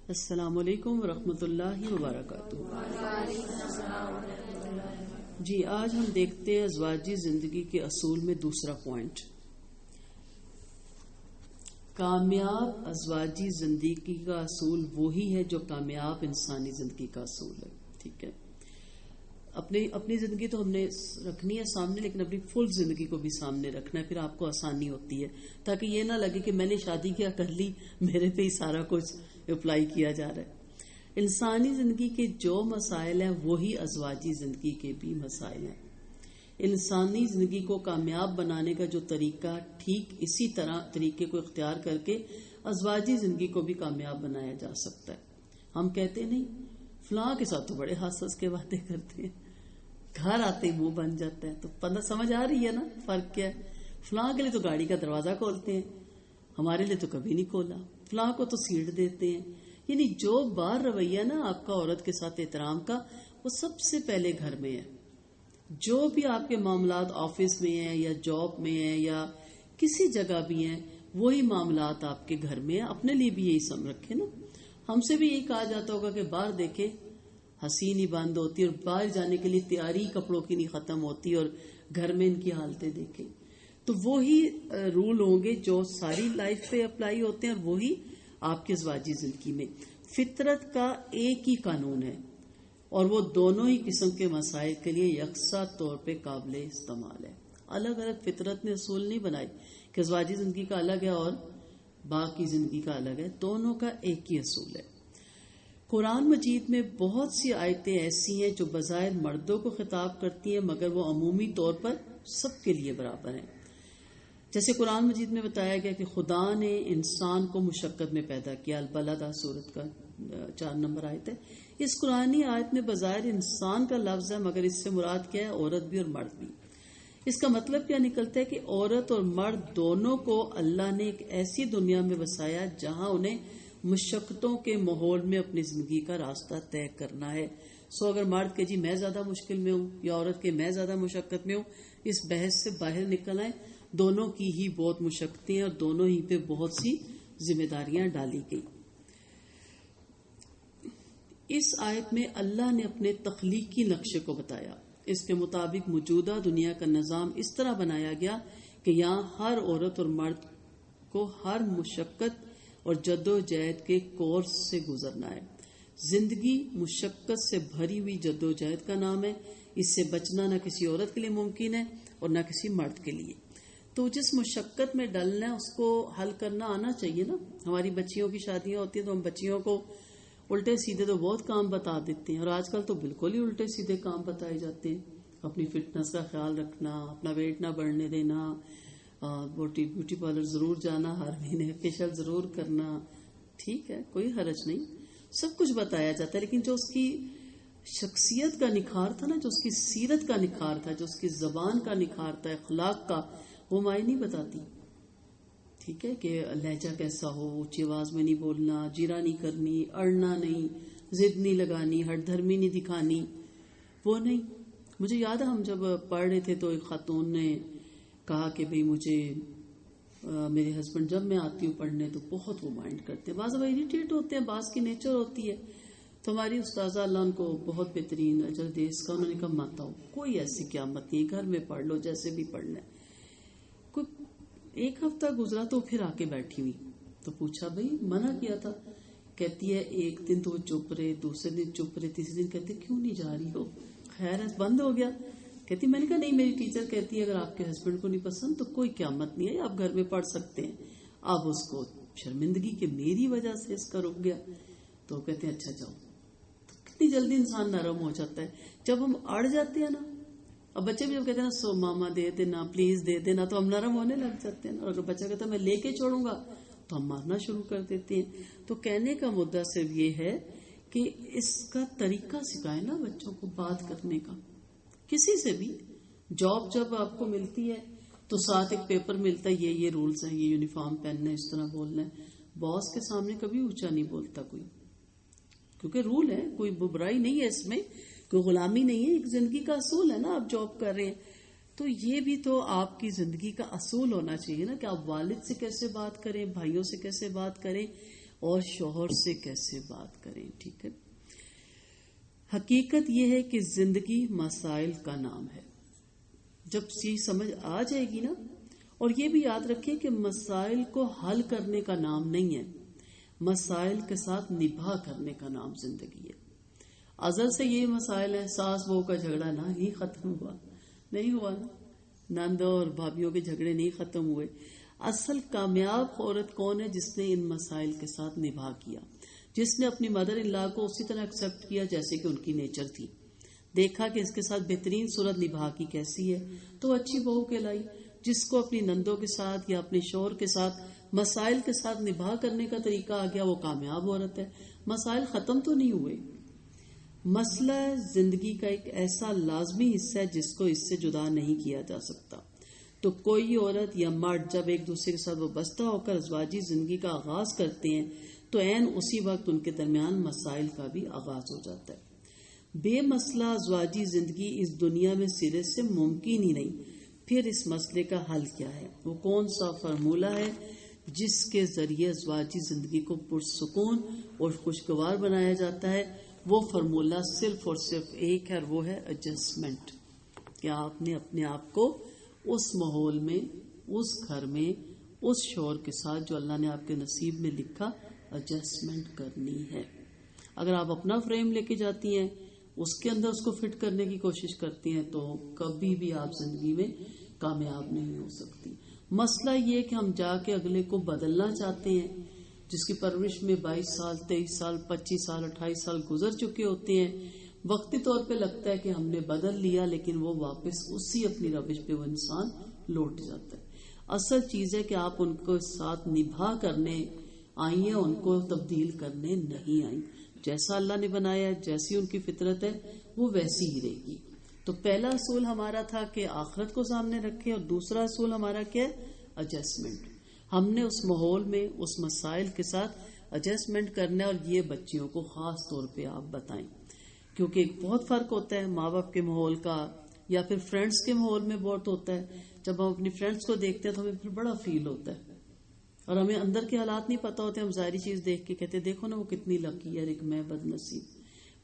السلام علیکم ورحمۃ اللہ وبرکاتہ۔ جی آج ہم دیکھتے ہیں ازواجی زندگی کے اصول میں دوسرا پوائنٹ، کامیاب ازواجی زندگی کا اصول وہی ہے جو کامیاب انسانی زندگی کا اصول ہے۔ ٹھیک ہے، اپنی زندگی تو ہم نے رکھنی ہے سامنے، لیکن اپنی فل زندگی کو بھی سامنے رکھنا ہے، پھر آپ کو آسانی ہوتی ہے، تاکہ یہ نہ لگے کہ میں نے شادی کیا کر لی، میرے پہ ہی سارا کچھ اپلائی کیا جا رہا ہے۔ انسانی زندگی کے جو مسائل ہیں وہی ازواجی زندگی کے بھی مسائل ہیں۔ انسانی زندگی کو کامیاب بنانے کا جو طریقہ، ٹھیک اسی طرح طریقے کو اختیار کر کے ازواجی زندگی کو بھی کامیاب بنایا جا سکتا ہے۔ ہم کہتے نہیں فلاں کے ساتھ تو بڑے ہنس ہنس کے باتیں کرتے ہیں، گھر آتے ہی منہ بن جاتا ہے، تو پتہ سمجھ آ رہی ہے نا فرق کیا ہے؟ فلاں کے لیے تو گاڑی کا دروازہ کھولتے ہیں، ہمارے لیے تو کبھی نہیں کھولا، فلاں کو تو سیٹ دیتے ہیں۔ یعنی جو بار رویہ نا آپ کا عورت کے ساتھ احترام کا، وہ سب سے پہلے گھر میں ہے۔ جو بھی آپ کے معاملات آفس میں ہیں یا جاب میں ہیں یا کسی جگہ بھی ہیں، وہی معاملات آپ کے گھر میں ہیں۔ اپنے لیے بھی یہی سمجھ رکھے نا۔ ہم سے بھی یہی کہا جاتا ہوگا کہ باہر دیکھے ہنسی نہیں بند ہوتی، اور باہر جانے کے لیے تیاری کپڑوں کی نہیں ختم ہوتی، اور گھر میں ان کی حالتیں دیکھیں، تو وہی رول ہوں گے جو ساری لائف پہ اپلائی ہوتے ہیں، اور وہی آپ کی ازواجی زندگی میں۔ فطرت کا ایک ہی قانون ہے، اور وہ دونوں ہی قسم کے مسائل کے لیے یکساں طور پہ قابل استعمال ہے۔ الگ الگ فطرت نے اصول نہیں بنائی کہ ازواجی زندگی کا الگ ہے اور باقی زندگی کا الگ ہے، دونوں کا ایک ہی اصول ہے۔ قرآن مجید میں بہت سی آیتیں ایسی ہیں جو بظاہر مردوں کو خطاب کرتی ہیں، مگر وہ عمومی طور پر سب کے لیے برابر ہیں۔ جیسے قرآن مجید میں بتایا گیا کہ خدا نے انسان کو مشقت میں پیدا کیا، البلد سورت کا 4 نمبر آیت ہے۔ اس قرآنی آیت میں بظاہر انسان کا لفظ ہے، مگر اس سے مراد کیا ہے؟ عورت بھی اور مرد بھی۔ اس کا مطلب کیا نکلتا ہے کہ عورت اور مرد دونوں کو اللہ نے ایک ایسی دنیا میں بسایا جہاں انہیں مشقتوں کے ماحول میں اپنی زندگی کا راستہ طے کرنا ہے۔ اگر مرد کہ جی میں زیادہ مشکل میں ہوں، یا عورت کہ میں زیادہ مشقت میں ہوں، اس بحث سے باہر نکل آئے۔ دونوں کی ہی بہت مشقتیں اور دونوں ہی پہ بہت سی ذمہ داریاں ڈالی گئی۔ اس آیت میں اللہ نے اپنے تخلیقی نقشے کو بتایا۔ اس کے مطابق موجودہ دنیا کا نظام اس طرح بنایا گیا کہ یہاں ہر عورت اور مرد کو ہر مشقت اور جد و جہد کے کورس سے گزرنا ہے۔ زندگی مشقت سے بھری ہوئی جد و جہد کا نام ہے۔ اس سے بچنا نہ کسی عورت کے لیے ممکن ہے اور نہ کسی مرد کے لیے۔ تو جس مشقت میں ڈلنا ہے اس کو حل کرنا آنا چاہیے نا۔ ہماری بچیوں کی شادیاں ہوتی ہیں تو ہم بچیوں کو الٹے سیدھے تو بہت کام بتا دیتے ہیں، اور آج کل تو بالکل ہی الٹے سیدھے کام بتائے جاتے ہیں۔ اپنی فٹنس کا خیال رکھنا، اپنا ویٹ نہ بڑھنے دینا، بیوٹی پارلر ضرور جانا، ہر مہینے فیشل ضرور کرنا، ٹھیک ہے کوئی حرج نہیں، سب کچھ بتایا جاتا ہے۔ لیکن جو اس کی شخصیت کا نکھار تھا نا، جو اس کی سیرت کا نکھار تھا، جو اس کی زبان کا نکھار تھا، اخلاق کا، وہ مائیں نہیں بتاتی۔ ٹھیک ہے کہ لہجہ کیسا ہو، اونچی آواز میں نہیں بولنا، جیرا نہیں کرنی، اڑنا نہیں، ضد نہیں لگانی، ہٹ دھرمی نہیں دکھانی، وہ نہیں۔ مجھے یاد ہے ہم جب پڑھ رہے تھے تو ایک خاتون نے کہا کہ بھئی مجھے میرے ہسبینڈ جب میں آتی ہوں پڑھنے تو بہت وہ مائنڈ کرتے ہیں، بعض وہ اریٹیٹ ہوتے ہیں، بعض کی نیچر ہوتی ہے۔ تو ہماری استاذہ اللہ ان کو بہت بہترین اجر دے اس کا، انہوں نے کہا مت آؤ، کوئی ایسی قیامت نہیں، گھر میں پڑھ لو جیسے بھی پڑھنا ہے۔ ایک ہفتہ گزرا تو پھر آ کے بیٹھی ہوئی، تو پوچھا بھئی منع کیا تھا؟ کہتی ہے ایک دن تو وہ چپ رہے، دوسرے دن چپ رہے، تیسرے دن کہتے کیوں نہیں جا رہی ہو؟ خیر ہے بند ہو گیا۔ کہتی میں نے کہا نہیں، میری ٹیچر کہتی ہے اگر آپ کے ہسبینڈ کو نہیں پسند تو کوئی قیامت نہیں ہے، آپ گھر میں پڑھ سکتے ہیں۔ اب اس کو شرمندگی کہ میری وجہ سے اس کا رک گیا، تو کہتے ہیں اچھا جاؤ۔ تو کتنی جلدی انسان نرم ہو جاتا ہے جب ہم اڑ جاتے ہیں نا۔ اب بچے بھی جب کہتے ہیں نا سو ماما دے دینا، پلیز دے دینا، تو ہم نرم ہونے لگ جاتے ہیں، اور اگر بچہ کہتا ہے میں لے کے چھوڑوں گا تو ہم مارنا شروع کر دیتے ہیں۔ تو کہنے کا مدعا صرف یہ ہے کہ اس کا طریقہ سکھائے نا بچوں کو بات کرنے کا، کسی سے بھی۔ جاب جب آپ کو ملتی ہے تو ساتھ ایک پیپر ملتا ہے، یہ رولز ہیں، یہ یونیفارم پہننا ہے، اس طرح بولنا ہے۔ باس کے سامنے کبھی اونچا نہیں بولتا کوئی، کیونکہ رول ہے، کوئی برائی نہیں ہے اس میں، کوئی غلامی نہیں ہے، ایک زندگی کا اصول ہے نا۔ آپ جاب کر رہے ہیں تو یہ بھی تو آپ کی زندگی کا اصول ہونا چاہیے نا، کہ آپ والد سے کیسے بات کریں، بھائیوں سے کیسے بات کریں، اور شوہر سے کیسے بات کریں. ٹھیک ہے. حقیقت یہ ہے کہ زندگی مسائل کا نام ہے. جب چیز سمجھ آ جائے گی نا، اور یہ بھی یاد رکھیں کہ مسائل کو حل کرنے کا نام نہیں ہے، مسائل کے ساتھ نبھا کرنے کا نام زندگی ہے. ازل سے یہ مسائل ہے، ساس بہو کا جھگڑا نہیں ختم ہوا، نہیں ہوا نا، نندوں اور بھابھیوں کے جھگڑے نہیں ختم ہوئے. اصل کامیاب عورت کون ہے؟ جس نے ان مسائل کے ساتھ نبھا کیا، جس نے اپنی مدر ان لا کو اسی طرح ایکسپٹ کیا جیسے کہ ان کی نیچر تھی، دیکھا کہ اس کے ساتھ بہترین صورت نبھا کی کیسی ہے تو اچھی بہو کہلائی. جس کو اپنی نندوں کے ساتھ یا اپنے شوہر کے ساتھ مسائل کے ساتھ نبھا کرنے کا طریقہ آ گیا، وہ کامیاب عورت ہے. مسائل ختم تو نہیں ہوئے. مسئلہ زندگی کا ایک ایسا لازمی حصہ ہے جس کو اس سے جدا نہیں کیا جا سکتا. تو کوئی عورت یا مرد جب ایک دوسرے کے ساتھ وابستہ ہو کر ازواجی زندگی کا آغاز کرتے ہیں تو عین اسی وقت ان کے درمیان مسائل کا بھی آغاز ہو جاتا ہے. بے مسئلہ ازواجی زندگی اس دنیا میں سرے سے ممکن ہی نہیں. پھر اس مسئلے کا حل کیا ہے؟ وہ کون سا فارمولہ ہے جس کے ذریعے ازواجی زندگی کو پرسکون اور خوشگوار بنایا جاتا ہے؟ وہ فارمولہ صرف اور صرف ایک ہے، اور وہ ہے ایڈجسٹمنٹ. کہ آپ نے اپنے آپ کو اس ماحول میں، اس گھر میں، اس شوہر کے ساتھ جو اللہ نے آپ کے نصیب میں لکھا، ایڈجسٹمنٹ کرنی ہے. اگر آپ اپنا فریم لے کے جاتی ہیں، اس کے اندر اس کو فٹ کرنے کی کوشش کرتی ہیں، تو کبھی بھی آپ زندگی میں کامیاب نہیں ہو سکتی. مسئلہ یہ کہ ہم جا کے اگلے کو بدلنا چاہتے ہیں، جس کی پرورش میں 22 سال 23 سال 25 سال 28 سال گزر چکے ہوتے ہیں. وقتی طور پہ لگتا ہے کہ ہم نے بدل لیا، لیکن وہ واپس اسی اپنی روش پہ وہ انسان لوٹ جاتا ہے. اصل چیز ہے کہ آپ ان کو ساتھ نبھا کرنے آئی ہیں، ان کو تبدیل کرنے نہیں آئی. جیسا اللہ نے بنایا ہے، جیسی ان کی فطرت ہے، وہ ویسی ہی رہے گی. تو پہلا اصول ہمارا تھا کہ آخرت کو سامنے رکھے، اور دوسرا اصول ہمارا کیا ہے؟ ایڈجسٹمنٹ. ہم نے اس ماحول میں اس مسائل کے ساتھ ایڈجسٹمنٹ کرنا ہے. اور یہ بچیوں کو خاص طور پہ آپ بتائیں، کیونکہ ایک بہت فرق ہوتا ہے ماں باپ کے ماحول کا یا پھر فرینڈس کے ماحول میں بہت ہوتا ہے. جب ہم اپنی فرینڈس کو دیکھتے ہیں تو ہمیں پھر بڑا فیل ہوتا ہے، اور ہمیں اندر کے حالات نہیں پتا ہوتے. ہم ظاہری چیز دیکھ کے کہتے ہیں دیکھو نا وہ کتنی لکی ہے، ایک میں بد نصیب.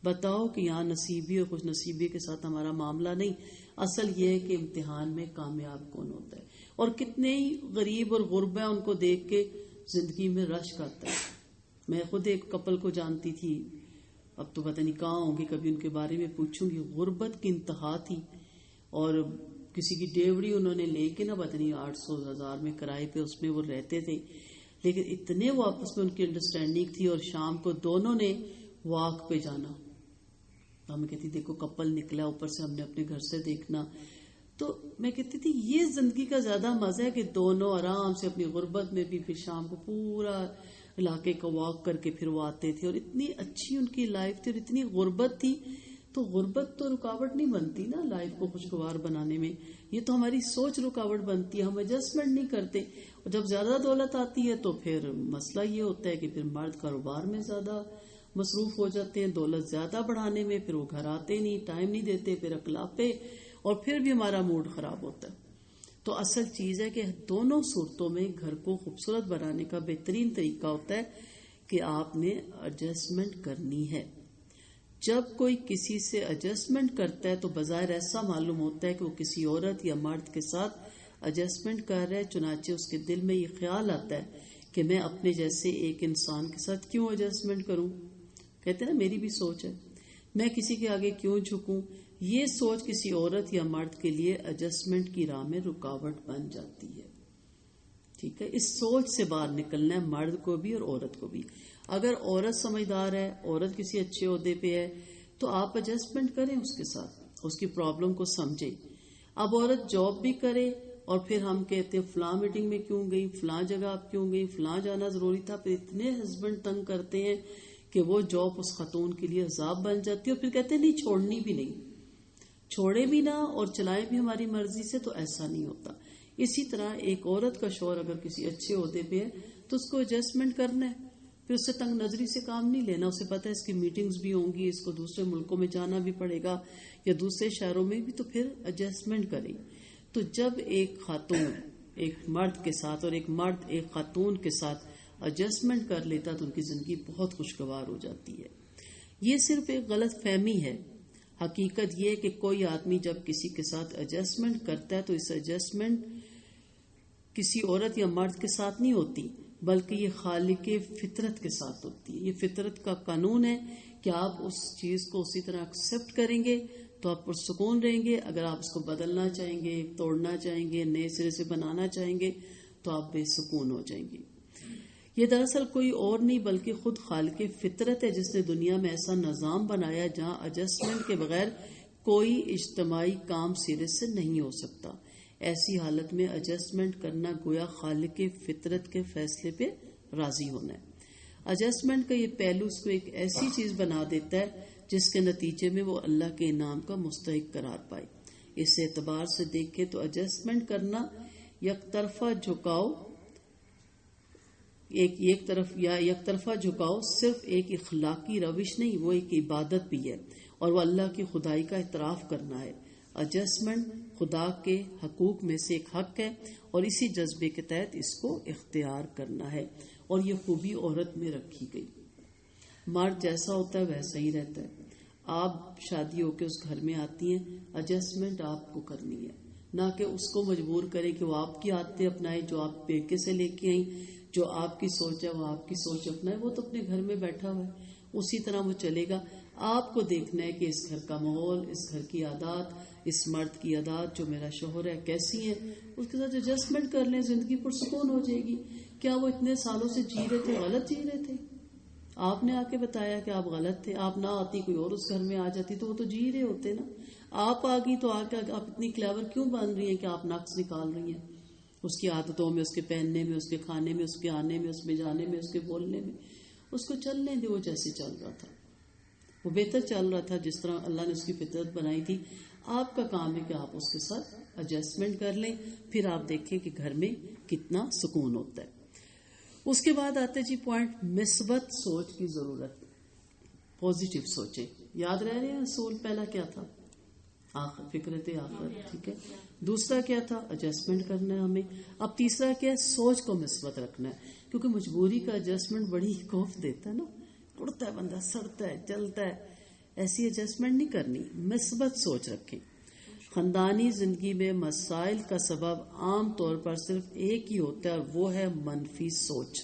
بتاؤ کہ یہاں نصیبی اور خوش نصیبی کے ساتھ ہمارا معاملہ نہیں. اصل یہ ہے کہ امتحان میں کامیاب کون ہوتا ہے، اور کتنے ہی غریب اور غربا ان کو دیکھ کے زندگی میں رشک آتا ہے. میں خود ایک کپل کو جانتی تھی، اب تو پتہ نہیں کہاں ہوں گی، کبھی ان کے بارے میں پوچھوں گی. غربت کی انتہا تھی، اور کسی کی ڈیوڑی انہوں نے لے کے نا پتہ نہیں 800,000 میں کرائے پہ اس میں وہ رہتے تھے. لیکن اتنے وہ آپس میں ان کی انڈرسٹینڈنگ تھی، اور شام کو دونوں نے واک پہ جانا. ہمیں کہتی دیکھو کپل نکلا، اوپر سے ہم نے اپنے گھر سے دیکھنا. تو میں کہتی تھی یہ زندگی کا زیادہ مزہ ہے کہ دونوں آرام سے اپنی غربت میں بھی پھر شام کو پورا علاقے کا واک کر کے پھر وہ آتے تھے. اور اتنی اچھی ان کی لائف تھی، اور اتنی غربت تھی. تو غربت تو رکاوٹ نہیں بنتی نا لائف کو خوشگوار بنانے میں، یہ تو ہماری سوچ رکاوٹ بنتی ہے. ہم ایڈجسٹمنٹ نہیں کرتے، اور جب زیادہ دولت آتی ہے تو پھر مسئلہ یہ ہوتا ہے کہ پھر مرد کاروبار میں زیادہ مصروف ہو جاتے ہیں، دولت زیادہ بڑھانے میں. پھر وہ گھر آتے نہیں، ٹائم نہیں دیتے، پھر اکلاپے، اور پھر بھی ہمارا موڈ خراب ہوتا ہے. تو اصل چیز ہے کہ دونوں صورتوں میں گھر کو خوبصورت بنانے کا بہترین طریقہ ہوتا ہے کہ آپ نے ایڈجسٹمنٹ کرنی ہے. جب کوئی کسی سے ایڈجسٹمنٹ کرتا ہے تو بظاہر ایسا معلوم ہوتا ہے کہ وہ کسی عورت یا مرد کے ساتھ ایڈجسٹمنٹ کر رہا ہے. چنانچہ اس کے دل میں یہ خیال آتا ہے کہ میں اپنے جیسے ایک انسان کے ساتھ کیوں ایڈجسٹمنٹ کروں. کہتے ہیں نا میری بھی سوچ ہے، میں کسی کے آگے کیوں جھکوں. یہ سوچ کسی عورت یا مرد کے لیے ایڈجسٹمنٹ کی راہ میں رکاوٹ بن جاتی ہے. ٹھیک ہے، اس سوچ سے باہر نکلنا ہے مرد کو بھی اور عورت کو بھی. اگر عورت سمجھدار ہے، عورت کسی اچھے عہدے پہ ہے، تو آپ ایڈجسٹمنٹ کریں اس کے ساتھ، اس کی پرابلم کو سمجھیں. اب عورت جاب بھی کرے، اور پھر ہم کہتے ہیں فلاں میٹنگ میں کیوں گئی، فلاں جگہ آپ کیوں گئی، فلاں جانا ضروری تھا. پھر اتنے ہسبینڈ تنگ کرتے ہیں کہ وہ جاب اس خاتون کے لیے عذاب بن جاتی ہے. اور پھر کہتے ہیں نہیں چھوڑنی بھی نہیں، چھوڑے بھی نہ اور چلائیں بھی ہماری مرضی سے. تو ایسا نہیں ہوتا. اسی طرح ایک عورت کا شوہر اگر کسی اچھے عہدے پہ ہے تو اس کو ایڈجسٹمنٹ کرنا ہے. پھر اس سے تنگ نظری سے کام نہیں لینا. اسے پتہ ہے اس کی میٹنگز بھی ہوں گی، اس کو دوسرے ملکوں میں جانا بھی پڑے گا یا دوسرے شہروں میں بھی، تو پھر ایڈجسٹمنٹ کریں. تو جب ایک خاتون ایک مرد کے ساتھ اور ایک مرد ایک خاتون کے ساتھ ایڈجسٹمنٹ کر لیتا تو ان کی زندگی بہت خوشگوار ہو جاتی ہے. یہ صرف ایک غلط فہمی ہے. حقیقت یہ ہے کہ کوئی آدمی جب کسی کے ساتھ ایڈجسٹمنٹ کرتا ہے تو اس ایڈجسٹمنٹ کسی عورت یا مرد کے ساتھ نہیں ہوتی، بلکہ یہ خالق فطرت کے ساتھ ہوتی ہے. یہ فطرت کا قانون ہے کہ آپ اس چیز کو اسی طرح ایکسپٹ کریں گے تو آپ پرسکون رہیں گے. اگر آپ اس کو بدلنا چاہیں گے، توڑنا چاہیں گے، نئے سرے سے بنانا چاہیں گے تو آپ بے سکون ہو جائیں گے. یہ دراصل کوئی اور نہیں بلکہ خود خالق فطرت ہے، جس نے دنیا میں ایسا نظام بنایا جہاں ایڈجسٹمنٹ کے بغیر کوئی اجتماعی کام سرے سے نہیں ہو سکتا. ایسی حالت میں ایڈجسٹمنٹ کرنا گویا خالق فطرت کے فیصلے پہ راضی ہونا ہے. ایڈجسٹمنٹ کا یہ پہلو اس کو ایک ایسی چیز بنا دیتا ہے جس کے نتیجے میں وہ اللہ کے انعام کا مستحق قرار پائے. اس اعتبار سے دیکھیں تو ایڈجسٹمنٹ کرنا یک طرفہ جھکاؤ صرف ایک اخلاقی روش نہیں، وہ ایک عبادت بھی ہے اور وہ اللہ کی خدائی کا اعتراف کرنا ہے. ایڈجسٹمنٹ خدا کے حقوق میں سے ایک حق ہے اور اسی جذبے کے تحت اس کو اختیار کرنا ہے. اور یہ خوبی عورت میں رکھی گئی. مرد جیسا ہوتا ہے ویسا ہی رہتا ہے. آپ شادی ہو کے اس گھر میں آتی ہیں، ایڈجسٹمنٹ آپ کو کرنی ہے، نہ کہ اس کو مجبور کرے کہ وہ آپ کی عادتیں اپنائے جو آپ پیکے سے لے کے آئیں. جو آپ کی سوچ ہے وہ آپ کی سوچ اپنائے. وہ تو اپنے گھر میں بیٹھا ہوا ہے، اسی طرح وہ چلے گا. آپ کو دیکھنا ہے کہ اس گھر کا ماحول، اس گھر کی عادات، اس مرد کی عادات جو میرا شوہر ہے کیسی ہیں. اس کے ساتھ ایڈجسٹمنٹ کر لیں، زندگی پرسکون ہو جائے گی. کیا وہ اتنے سالوں سے جی رہے تھے غلط جی رہے تھے؟ آپ نے آ کے بتایا کہ آپ غلط تھے. آپ نہ آتی کوئی اور اس گھر میں آ جاتی تو وہ تو جی رہے ہوتے نا. آپ آ گئی تو آ کے آپ اتنی کلیور کیوں بن رہی ہیں کہ آپ نقص نکال رہی ہیں اس کی عادتوں میں، اس کے پہننے میں، اس کے کھانے میں، اس کے آنے میں، اس میں جانے میں، اس کے بولنے میں. اس کو چلنے دے، وہ جیسے چل رہا تھا وہ بہتر چل رہا تھا جس طرح اللہ نے اس کی فطرت بنائی تھی. آپ کا کام ہے کہ آپ اس کے ساتھ ایڈجسٹمنٹ کر لیں، پھر آپ دیکھیں کہ گھر میں کتنا سکون ہوتا ہے. اس کے بعد آتے جی پوائنٹ مثبت سوچ کی ضرورت. پازیٹیو سوچیں. یاد رہ رہے ہیں اصول پہلا کیا تھا؟ آخر فکرت آخر. ٹھیک ہے. دوسرا کیا تھا؟ ایڈجسٹمنٹ کرنا ہے ہمیں. اب تیسرا کیا ہے؟ سوچ کو مثبت رکھنا ہے، کیونکہ مجبوری کا ایڈجسٹمنٹ بڑی خوف دیتا ہے نا. اڑتا ہے بندہ، سڑتا ہے، جلتا ہے. ایسی ایڈجسٹمنٹ نہیں کرنی. مثبت سوچ رکھیں. خاندانی زندگی میں مسائل کا سبب عام طور پر صرف ایک ہی ہوتا ہے اور وہ ہے منفی سوچ،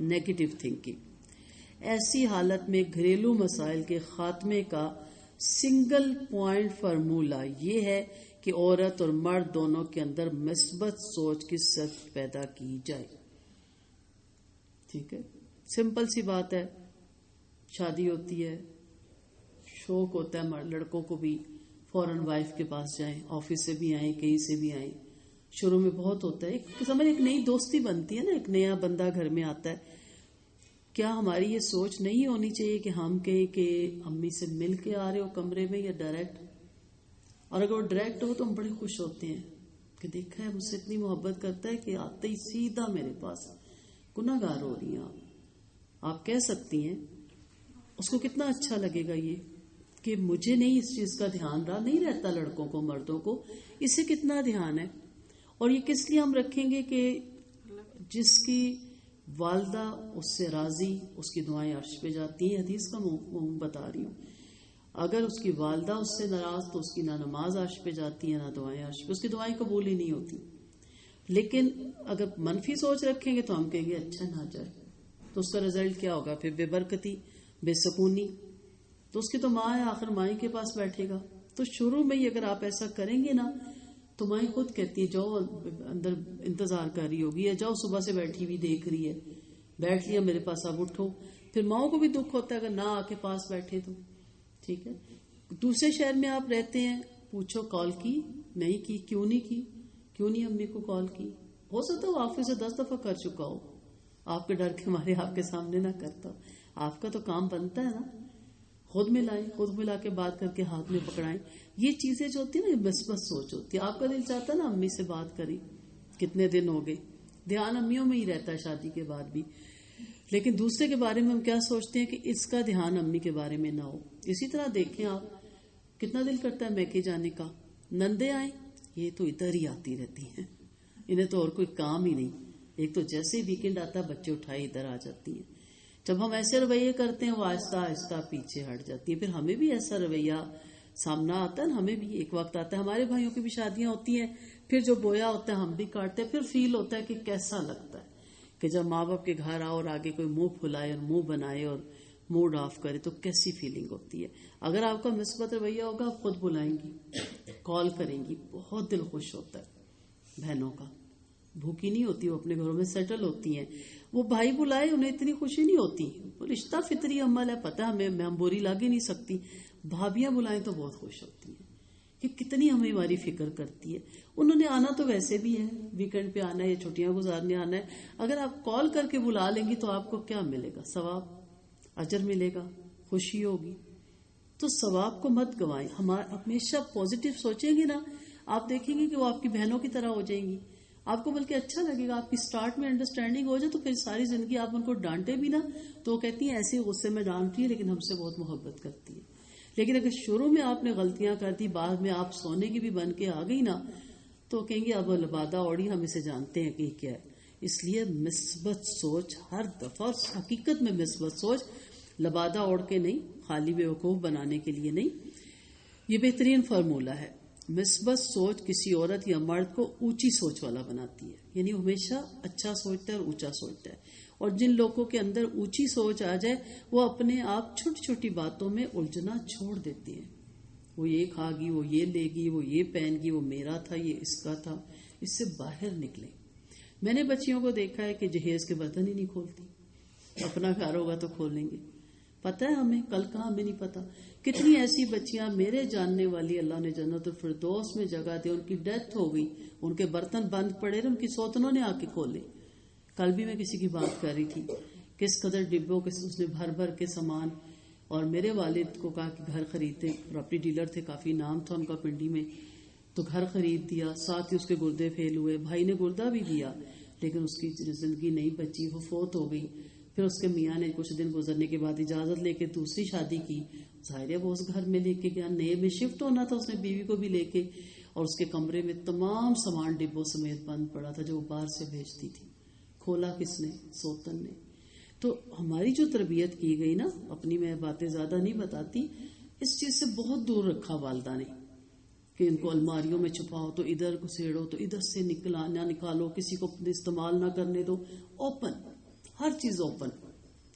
نیگیٹو تھنکنگ. ایسی حالت میں گھریلو مسائل کے خاتمے کا سنگل پوائنٹ فارمولہ یہ ہے کہ عورت اور مرد دونوں کے اندر مثبت سوچ کی صرف پیدا کی جائے. ٹھیک ہے، سمپل سی بات ہے. شادی ہوتی ہے، شوق ہوتا ہے لڑکوں کو بھی فوراً وائف کے پاس جائیں، آفس سے بھی آئیں، کہیں سے بھی آئیں. شروع میں بہت ہوتا ہے، ایک نئی دوستی بنتی ہے نا. ایک نیا بندہ گھر میں آتا ہے. کیا ہماری یہ سوچ نہیں ہونی چاہیے کہ ہم کہیں کہ امی سے مل کے آ رہے ہو کمرے میں یا ڈائریکٹ؟ اور اگر وہ ڈائریکٹ ہو تو ہم بڑے خوش ہوتے ہیں کہ دیکھا ہے مجھ سے اتنی محبت کرتا ہے کہ آتے ہی سیدھا میرے پاس. گناہگار ہو رہی ہیں آپ کہہ سکتی ہیں. اس کو کتنا اچھا لگے گا یہ کہ مجھے نہیں اس چیز کا دھیان رہا. نہیں رہتا لڑکوں کو، مردوں کو اسے کتنا دھیان ہے. اور یہ کس لیے ہم رکھیں گے کہ جس کی والدہ اس سے راضی، اس کی دعائیں عرش پہ جاتی ہیں. حدیث کا بتا رہی ہوں. اگر اس کی والدہ اس سے ناراض تو اس کی نہ نماز عرش پہ جاتی ہے نہ دعائیں عرش پہ، اس کی دعائیں قبول ہی نہیں ہوتی. لیکن اگر منفی سوچ رکھیں گے تو ہم کہیں گے اچھا نہ جائے، تو اس کا رزلٹ کیا ہوگا؟ پھر بے برکتی، بے سکونی. تو اس کی تو ماں ہے، آخر ماں کے پاس بیٹھے گا. تو شروع میں ہی اگر آپ ایسا کریں گے نا تو ماں خود کہتی ہے جاؤ اندر انتظار کر رہی ہوگی، یا جاؤ صبح سے بیٹھی ہوئی دیکھ رہی ہے، بیٹھ لیا میرے پاس اب اٹھو. پھر ماؤں کو بھی دکھ ہوتا ہے اگر نہ آ کے پاس بیٹھے تو. ٹھیک ہے. دوسرے شہر میں آپ رہتے ہیں، پوچھو کال کی نہیں کی، کیوں نہیں کی، کیوں نہیں امی کو کال کی. ہو سکتا ہے آفس سے 10 دفعہ کر چکا ہو، آپ کے ڈر کے مارے آپ کے سامنے نہ کرتا. آپ کا تو کام بنتا ہے نا، خود ملائیں، خود ملا کے بات کر کے ہاتھ میں پکڑائیں. یہ چیزیں جو ہوتی ہیں نا مثبت سوچ ہوتی ہے. آپ کا دل چاہتا ہے نا امی سے بات کریں، کتنے دن ہو گئے، دھیان امیوں میں ہی رہتا ہے شادی کے بعد بھی. لیکن دوسرے کے بارے میں ہم کیا سوچتے ہیں کہ اس کا دھیان امی کے بارے میں نہ ہو. اسی طرح دیکھیں آپ، کتنا دل کرتا ہے میکے جانے کا. نندے آئیں، یہ تو ادھر ہی آتی رہتی ہیں، انہیں تو اور کوئی کام ہی نہیں. ایک تو جیسے ویکینڈ آتا ہے بچے اٹھائے ادھر آ جاتی ہیں. جب ہم ایسے رویے کرتے ہیں وہ آہستہ آہستہ پیچھے ہٹ جاتی ہیں. پھر ہمیں بھی ایسا رویہ سامنا آتا ہے, ہمیں بھی ایک وقت آتا ہے, ہمارے بھائیوں کی بھی شادیاں ہوتی ہیں, پھر جو بویا ہوتا ہے ہم بھی کاٹتے ہیں, پھر فیل ہوتا ہے کہ کیسا لگتا ہے کہ جب ماں باپ کے گھر آؤ اور آگے کوئی منہ پھلائے اور منہ بنائے اور موڈ آف کرے تو کیسی فیلنگ ہوتی ہے. اگر آپ کا مثبت رویہ ہوگا آپ خود بلائیں گی, کال کریں گی, بہت دل خوش ہوتا ہے. بہنوں کا بھوکی نہیں ہوتی, وہ اپنے گھروں میں سیٹل ہوتی ہیں. وہ بھائی بلائے انہیں اتنی خوشی نہیں ہوتی, رشتہ فطری عمل ہے, پتہ ہمیں ہم بری لگ ہی نہیں سکتی. بھابیاں بلائیں تو بہت خوش ہوتی ہیں کہ کتنی ہمیں ہماری فکر کرتی ہے. انہوں نے آنا تو ویسے بھی ہے, ویکینڈ پہ آنا ہے یا چھٹیاں گزارنے آنا ہے. اگر آپ کال کر کے بلا لیں گی تو آپ کو کیا ملے گا؟ ثواب, اجر ملے گا, خوشی ہوگی. تو ثواب کو مت گوائیں. ہمیشہ پازیٹیو سوچیں گے نا, آپ دیکھیں گے کہ وہ آپ کی بہنوں کی طرح ہو جائیں گی. آپ کو بلکہ اچھا لگے گا. آپ کی سٹارٹ میں انڈرسٹینڈنگ ہو جائے تو پھر ساری زندگی آپ ان کو ڈانٹے بھی نا تو وہ کہتی ہیں ایسے غصے میں ڈانٹتی ہے لیکن ہم سے بہت محبت کرتی ہے. لیکن اگر شروع میں آپ نے غلطیاں کر دی, بعد میں آپ سونے کی بھی بن کے آ گئی نا, تو کہیں گے اب لبادہ اوڑی, ہم اسے جانتے ہیں کہ کیا ہے. اس لیے مثبت سوچ ہر دفعہ, حقیقت میں مثبت سوچ, لبادہ اوڑھ کے نہیں, خالی بیوقوف بنانے کے لیے نہیں. یہ بہترین فارمولہ ہے. مثبت سوچ کسی عورت یا مرد کو اونچی سوچ والا بناتی ہے, یعنی ہمیشہ اچھا سوچتا ہے اور اونچا سوچتا ہے. اور جن لوگوں کے اندر اونچی سوچ آ جائے وہ اپنے آپ چھوٹی چھوٹی باتوں میں الجھنا چھوڑ دیتے ہیں. وہ یہ کھا گی, وہ یہ لے گی, وہ یہ پہن گی, وہ میرا تھا, یہ اس کا تھا. اس سے باہر نکلیں. میں نے بچیوں کو دیکھا ہے کہ جہیز کے برتن ہی نہیں کھولتی. اپنا گھر ہوگا تو کھولیں گے. پتہ ہے ہمیں کل کا ہمیں نہیں پتا. کتنی ایسی بچیاں میرے جاننے والی, اللہ نے جنت الفردوس میں جگہ دے, ان کی ڈیتھ ہو گئی, ان کے برتن بند پڑے رہے, ان کی سوتنوں نے آ کے کھولے. کل بھی میں کسی کی بات کر رہی تھی, کس قدر ڈبوں کے اس نے بھر بھر کے سامان. اور میرے والد کو کہا کہ گھر خریدتے, پراپرٹی ڈیلر تھے, کافی نام تھا ان کا پنڈی میں, تو گھر خرید دیا. ساتھ ہی اس کے گردے فیل ہوئے, بھائی نے گردہ بھی دیا لیکن اس کی زندگی نہیں بچی, وہ فوت ہو گئی. پھر اس کے میاں نے کچھ دن گزرنے کے بعد اجازت لے کے دوسری شادی کی. ظاہر ہے وہ اس گھر میں لے کے گیا, نئے میں شفٹ ہونا تھا, اس نے بیوی کو بھی لے کے, اور اس کے کمرے میں تمام سامان ڈبوں سمیت بند پڑا تھا جو وہ باہر سے بھیجتی تھی. کھولا کس نے؟ سوتن نے. تو ہماری جو تربیت کی گئی نا, اپنی میں باتیں زیادہ نہیں بتاتی, اس چیز سے بہت دور رکھا والدہ نے کہ ان کو الماریوں میں چھپاؤ, تو ادھر گھسیڑو, تو ادھر سے نہ نکالو, کسی کو استعمال نہ کرنے دو. اوپن, ہر چیز اوپن.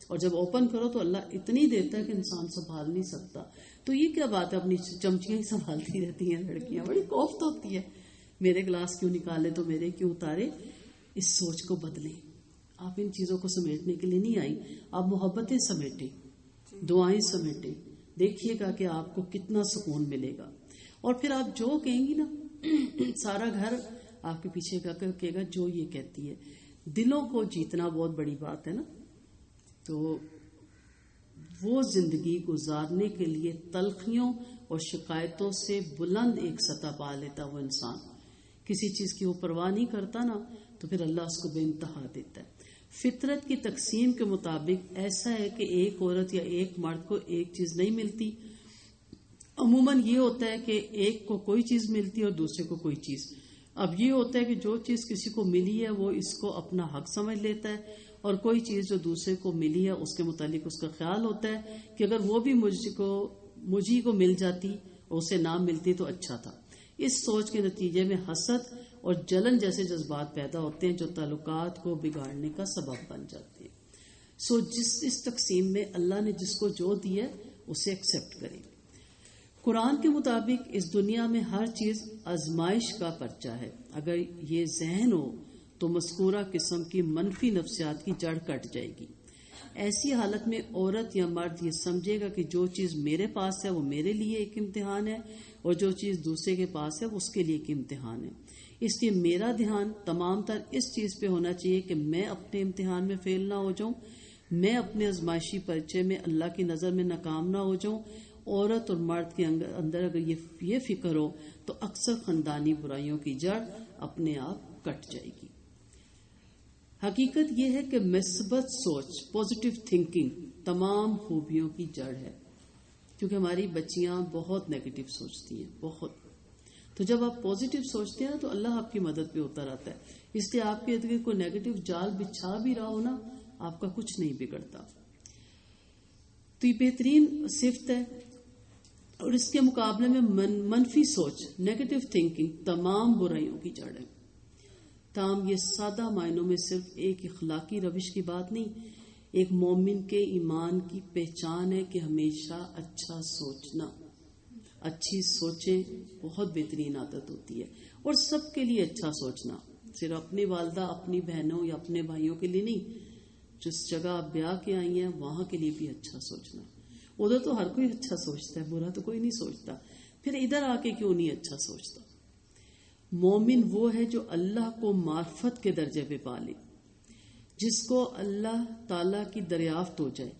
اور جب اوپن کرو تو اللہ اتنی دیتا ہے کہ انسان سنبھال نہیں سکتا. تو یہ کیا بات ہے, اپنی چمچیاں ہی سنبھالتی رہتی ہیں لڑکیاں, بڑی کوفت ہوتی ہے. میرے گلاس کیوں نکالے تو میرے کیوں اتارے. اس سوچ کو بدلیں. آپ ان چیزوں کو سمیٹنے کے لیے نہیں آئی, آپ محبتیں سمیٹیں, دعائیں سمیٹیں. دیکھیے گا کہ آپ کو کتنا سکون ملے گا. اور پھر آپ جو کہیں گی نا, سارا گھر آپ کے پیچھے کا کہے گا جو یہ کہتی ہے. دلوں کو جیتنا بہت بڑی بات ہے نا. تو وہ زندگی گزارنے کے لیے تلخیوں اور شکایتوں سے بلند ایک سطح پا لیتا وہ انسان, کسی چیز کی وہ پرواہ نہیں کرتا نا, تو پھر اللہ اس کو بے انتہا دیتا ہے. فطرت کی تقسیم کے مطابق ایسا ہے کہ ایک عورت یا ایک مرد کو ایک چیز نہیں ملتی. عموماً یہ ہوتا ہے کہ ایک کو کوئی چیز ملتی ہے اور دوسرے کو کوئی چیز. اب یہ ہوتا ہے کہ جو چیز کسی کو ملی ہے وہ اس کو اپنا حق سمجھ لیتا ہے, اور کوئی چیز جو دوسرے کو ملی ہے اس کے متعلق اس کا خیال ہوتا ہے کہ اگر وہ بھی مجھے کو مل جاتی اور اسے نہ ملتی تو اچھا تھا. اس سوچ کے نتیجے میں حسد اور جلن جیسے جذبات پیدا ہوتے ہیں جو تعلقات کو بگاڑنے کا سبب بن جاتے ہیں. اس تقسیم میں اللہ نے جس کو جو دیا اسے ایکسپٹ کریں. قرآن کے مطابق اس دنیا میں ہر چیز آزمائش کا پرچہ ہے. اگر یہ ذہن ہو تو مذکورہ قسم کی منفی نفسیات کی جڑ کٹ جائے گی. ایسی حالت میں عورت یا مرد یہ سمجھے گا کہ جو چیز میرے پاس ہے وہ میرے لیے ایک امتحان ہے, اور جو چیز دوسرے کے پاس ہے وہ اس کے لیے ایک امتحان ہے. اس لیے میرا دھیان تمام تر اس چیز پہ ہونا چاہیے کہ میں اپنے امتحان میں فیل نہ ہو جاؤں, میں اپنے آزمائشی پرچے میں اللہ کی نظر میں ناکام نہ ہو جاؤں. عورت اور مرد کے اندر اگر یہ فکر ہو تو اکثر خاندانی برائیوں کی جڑ اپنے آپ کٹ جائے گی. حقیقت یہ ہے کہ مثبت سوچ, پازیٹیو تھنکنگ تمام خوبیوں کی جڑ ہے. کیونکہ ہماری بچیاں بہت نیگیٹو سوچتی ہیں, بہت. تو تو جب آپ پازیٹیو سوچتے ہیں تو اللہ آپ کی مدد پہ ہوتا رہتا ہے. اس لیے آپ کے ارد گرد کوئی نیگیٹو جال بچھا بھی رہا ہو نا، آپ کا کچھ نہیں بگڑتا. تو یہ بہترین صفت ہے. اور اس کے مقابلے میں منفی سوچ، نیگیٹو تھنکنگ تمام برائیوں کی جڑ ہے. تاہم یہ سادہ معنوں میں صرف ایک اخلاقی روش کی بات نہیں، ایک مومن کے ایمان کی پہچان ہے کہ ہمیشہ اچھا سوچنا. اچھی سوچیں بہت بہترین عادت ہوتی ہے، اور سب کے لیے اچھا سوچنا، صرف اپنی والدہ، اپنی بہنوں یا اپنے بھائیوں کے لیے نہیں. جس جگہ آپ بیاہ کے آئی ہیں وہاں کے لیے بھی اچھا سوچنا. ادھر تو ہر کوئی اچھا سوچتا ہے، برا تو کوئی نہیں سوچتا، پھر ادھر آ کے کیوں نہیں اچھا سوچتا. مومن وہ ہے جو اللہ کو معرفت کے درجے پہ پالے، جس کو اللہ تعالی کی دریافت ہو جائے.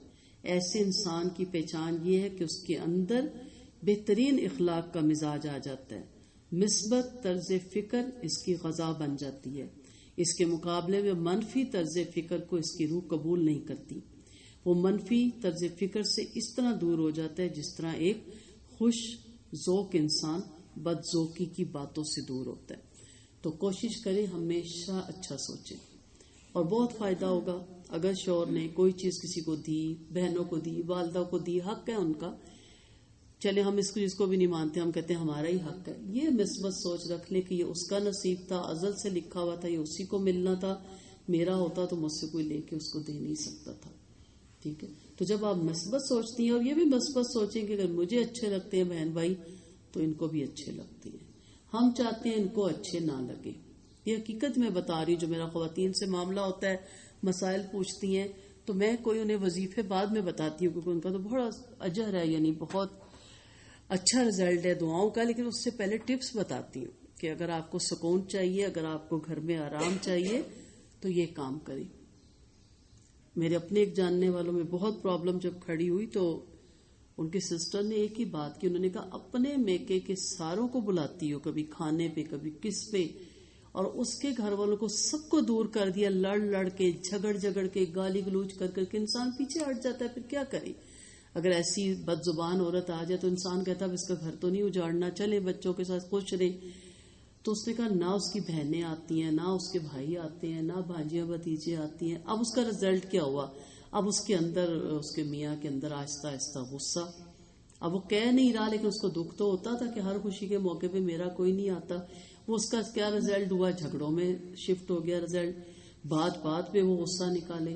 ایسے انسان کی پہچان یہ ہے کہ اس کے اندر بہترین اخلاق کا مزاج آ جاتا ہے. مثبت طرز فکر اس کی غذا بن جاتی ہے. اس کے مقابلے میں منفی طرز فکر کو اس کی روح قبول نہیں کرتی. وہ منفی طرز فکر سے اس طرح دور ہو جاتا ہے جس طرح ایک خوش ذوق انسان بد ذوقی کی باتوں سے دور ہوتا ہے. تو کوشش کریں ہمیشہ اچھا سوچیں، اور بہت فائدہ ہوگا. اگر شوہر نے کوئی چیز کسی کو دی، بہنوں کو دی، والدہ کو دی، حق ہے ان کا. چلے ہم اس کو بھی نہیں مانتے، ہم کہتے ہیں ہمارا ہی حق ہے. یہ مثبت سوچ رکھ لیں کہ یہ اس کا نصیب تھا، ازل سے لکھا ہوا تھا، یہ اسی کو ملنا تھا. میرا ہوتا تو مجھ سے کوئی لے کے اس کو دے نہیں سکتا تھا. ٹھیک ہے. تو جب آپ مثبت سوچتی ہیں، اور یہ بھی مثبت سوچیں کہ اگر مجھے اچھے لگتے ہیں بہن بھائی تو ان کو بھی اچھے لگتے ہیں. ہم چاہتے ہیں ان کو اچھے نہ لگے. یہ حقیقت میں بتا رہی ہوں، جو میرا خواتین سے معاملہ ہوتا ہے، مسائل پوچھتی ہیں تو میں کوئی انہیں وظیفے بعد میں بتاتی ہوں، کیونکہ ان کا تو بہت اجر ہے، یعنی بہت اچھا رزلٹ ہے دعاؤں کا. لیکن اس سے پہلے ٹپس بتاتی ہوں کہ اگر آپ کو سکون چاہیے، اگر آپ کو گھر میں آرام چاہیے تو یہ کام کریں. میرے اپنے ایک جاننے والوں میں بہت پرابلم جب کھڑی ہوئی تو ان کی سسٹر نے ایک ہی بات کی. انہوں نے کہا اپنے میکے کے ساروں کو بلاتی ہو، کبھی کھانے پہ، کبھی کس پہ، اور اس کے گھر والوں کو سب کو دور کر دیا. لڑ کے، جھگڑ کے، گالی گلوچ کر کے انسان پیچھے ہٹ جاتا ہے. پھر کیا کرے؟ اگر ایسی بد زبان عورت آ جائے تو انسان کہتا ہے اس کا گھر تو نہیں اجاڑنا، چلے بچوں کے ساتھ خوش رہے. تو اس نے کہا نہ اس کی بہنیں آتی ہیں، نہ اس کے بھائی آتے ہیں، نہ بھانجیاں بھتیجے آتی ہیں. اب اس کا رزلٹ کیا ہوا؟ اب اس کے اندر، اس کے میاں کے اندر آہستہ آہستہ غصہ. اب وہ کہہ نہیں رہا لیکن اس کو دکھ تو ہوتا تھا کہ ہر خوشی کے موقع پہ میرا کوئی نہیں آتا. وہ اس کا کیا رزلٹ ہوا؟ جھگڑوں میں شفٹ ہو گیا رزلٹ. بات پہ وہ غصہ نکالے.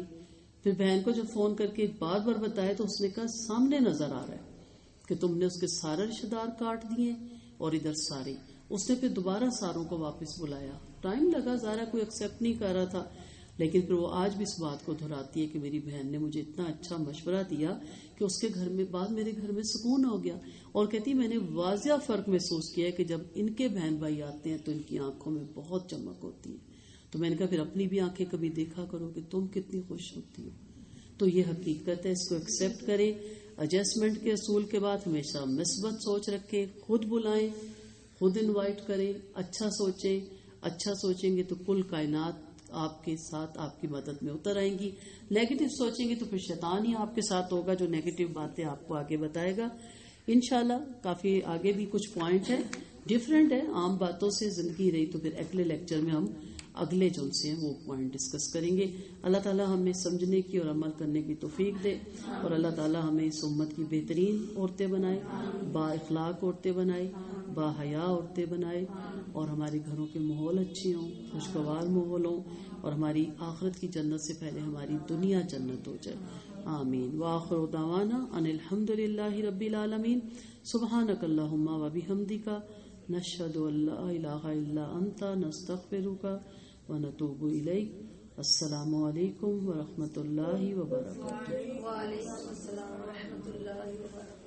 پھر بہن کو جب فون کر کے بار بار بتایا تو اس نے کہا سامنے نظر آ رہا ہے کہ تم نے اس کے سارے رشتے دار کاٹ دیے اور ادھر سارے. اس نے پھر دوبارہ ساروں کو واپس بلایا. ٹائم لگا، ظاہر کوئی ایکسیپٹ نہیں کر رہا تھا، لیکن پھر وہ آج بھی اس بات کو دہراتی ہے کہ میری بہن نے مجھے اتنا اچھا مشورہ دیا کہ اس کے گھر میں بعد میرے گھر میں سکون ہو گیا. اور کہتی میں نے واضح فرق محسوس کیا ہے کہ جب ان کے بہن بھائی آتے ہیں تو ان کی آنکھوں میں بہت چمک ہوتی ہے. تو میں نے کہا پھر اپنی بھی آنکھیں کبھی دیکھا کرو کہ تم کتنی خوش ہوتی ہو. تو یہ حقیقت ہے، اس کو ایکسیپٹ کریں. ایڈجسٹمنٹ کے اصول کے بعد ہمیشہ مثبت سوچ رکھیں، خود بلائیں، خود انوائٹ کریں، اچھا سوچیں. اچھا سوچیں گے تو کل کائنات آپ کے ساتھ آپ کی مدد میں اتر آئیں گی. نیگیٹو سوچیں گے تو پھر شیطان ہی آپ کے ساتھ ہوگا جو نیگیٹو باتیں آپ کو آگے بتائے گا. انشاءاللہ کافی آگے بھی کچھ پوائنٹ ہے، ڈیفرنٹ ہے، عام باتوں سے زندگی رہی تو پھر اگلے لیکچر میں ہم اگلے جو سے ہیں وہ پوائنٹ ڈسکس کریں گے. اللہ تعالیٰ ہمیں سمجھنے کی اور عمل کرنے کی توفیق دے، اور اللہ تعالیٰ ہمیں اس امت کی بہترین عورتیں بنائے، با اخلاق عورتیں بنائے، با حیا عورتیں بنائے، اور ہمارے گھروں کے ماحول اچھے ہوں، خوشگوار ماحول ہوں، اور ہماری آخرت کی جنت سے پہلے ہماری دنیا جنت ہو جائے. آمین. وآخر دعوانا ان الحمد للہ رب العالمین. سبحانک اللہم و بحمدک، نشہد ان لا الہ الا انت، نستغفرک ونتوب الیک. السلام علیکم ورحمۃ اللہ وبرکاتہ. وعلیکم السلام ورحمۃ اللہ وبرکاتہ.